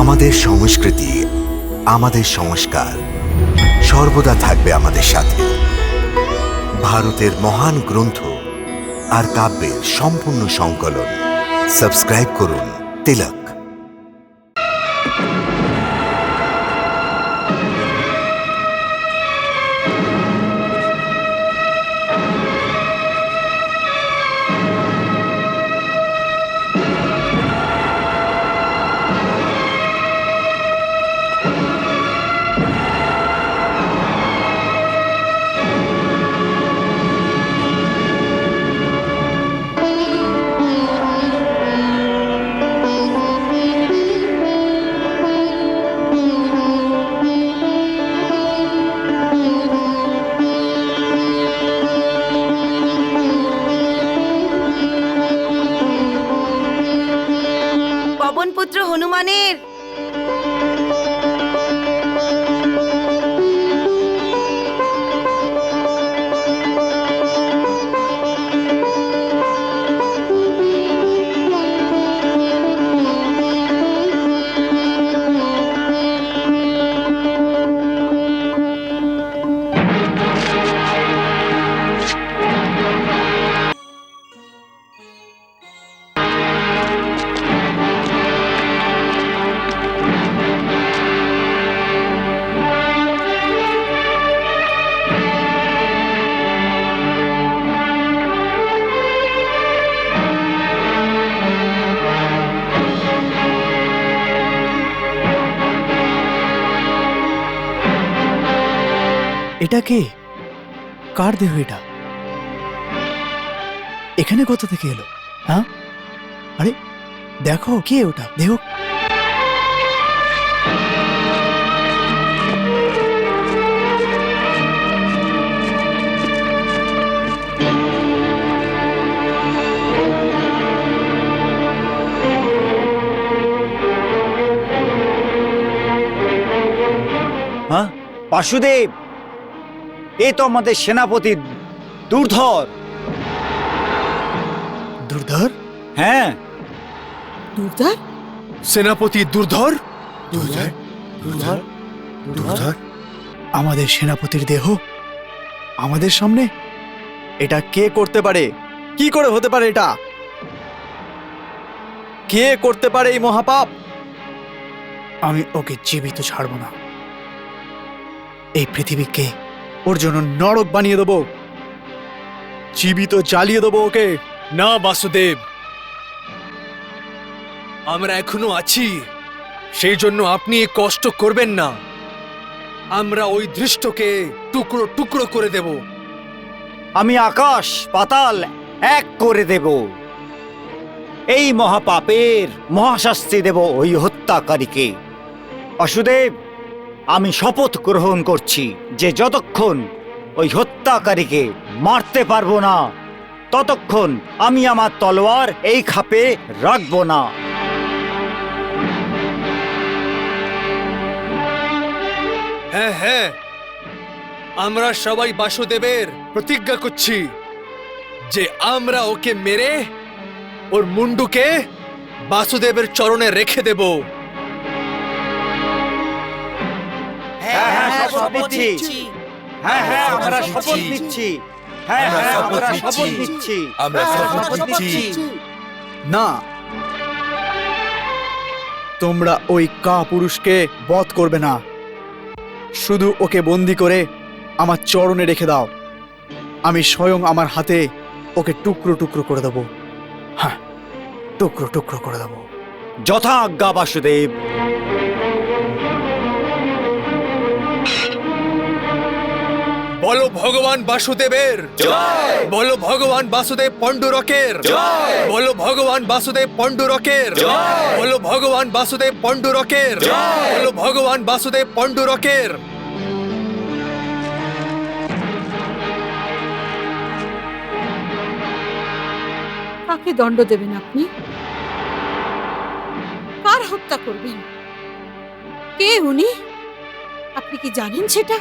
আমাদের সংস্কৃতি, আমাদের সংস্কার সর্বদা থাকবে আমাদের সাথে। ভারতের মহান গ্রন্থ আর কাব্যের সম্পূর্ণ সংকলন। সাবস্ক্রাইব করুন তিলক। পবনপুত্র হনুমানের এটা কে? কার দেহ এটা? এখানে কোথা থেকে এলো? হ্যাঁ, আরে দেখো কে ওটা, দেহ। হ্যাঁ, বাসুদেব, এ তো আমাদের সেনাপতি দুর্ধর। দুর্ধর? হ্যাঁ, দুর্ধর সেনাপতি দুর্ধর? দুর্ধর? দুর্ধর? দুর্ধর? আমাদের সেনাপতির দেহ আমাদের সামনে? এটা কে করতে পারে? কি করে হতে পারে এটা? কে করতে পারে এই মহাপাপ? আমি ওকে জীবিত ছাড়ব না। এই পৃথিবীকে ওর জন্য নরক বানিয়ে দেবো, জীবিত জ্বালিয়ে দেবো ওকে। না বাসুদেব, আমরা এখনো আছি, সেই জন্য আপনি এ কষ্ট করবেন না। আমরা ওই দৃষ্টকে টুকরো টুকরো করে দেব। আমি আকাশ পাতাল এক করে দেব। এই মহাপাপের মহাশাস্তি দেব ওই হত্যাকারীকে। বাসুদেব, আমি শপথ গ্রহণ করছি যে যতক্ষণ ওই হত্যাকারীকে মারতে পারবো না, ততক্ষণ আমি আমার তলোয়ার এই খাপে রাখবো না। হ্যাঁ হ্যাঁ, আমরা সবাই বাসুদেবের প্রতিজ্ঞা করছি যে আমরা ওকে মেরে ওর মুন্ডুকে বাসুদেবের চরণে রেখে দেব। হ্যাঁ হ্যাঁ, শপথ নিচ্ছি। হ্যাঁ হ্যাঁ, আমরা শপথ নিচ্ছি। হ্যাঁ হ্যাঁ, আমরা শপথ নিচ্ছি। আমরা শপথ নিচ্ছি। না, তোমরা ওই পুরুষকে বধ করবে না, শুধু ওকে বন্দি করে আমার চরণে রেখে দাও। আমি স্বয়ং আমার হাতে ওকে টুকরো টুকরো করে দেবো। হ্যাঁ, টুকরো টুকরো করে দেবো। যথা আজ্ঞা বাসুদেব। বলো ভগবান বাসুদেবের জয়, বলো ভগবান বাসুদেব পণ্ডুরকের জয়, বলো ভগবান বাসুদেব পণ্ডুরকের জয়, বলো ভগবান বাসুদেব পণ্ডুরকের জয়, বলো ভগবান বাসুদেব পণ্ডুরকের। কাকে দণ্ড দেবেন আপনি? কার হত্যা করবেন? কে উনি? আপনি কি জানেন সেটা?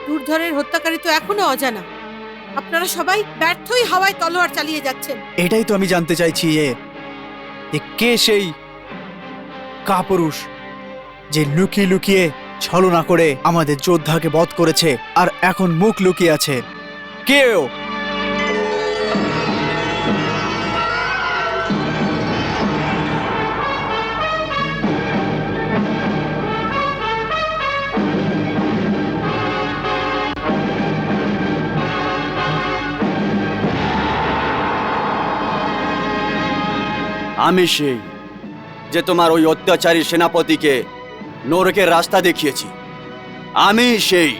দুর্ধরের হত্যাকারী তো এখনো অজানা। আপনারা সবাই ব্যর্থই হাওয়ায় তলোয়ার চালিয়ে যাচ্ছেন। এটাই তো আমি জানতে চাইছি, যে কে সেই কাপুরুষ যে লুকিয়ে লুকিয়ে ছলনা করে আমাদের যোদ্ধাকে বধ করেছে আর এখন মুখ লুকিয়ে আছে। কে ও? আমি সেই যে তোমার ওই অত্যাচারী সেনাপতিকে নরকের রাস্তা দেখিয়েছি। আমি সেই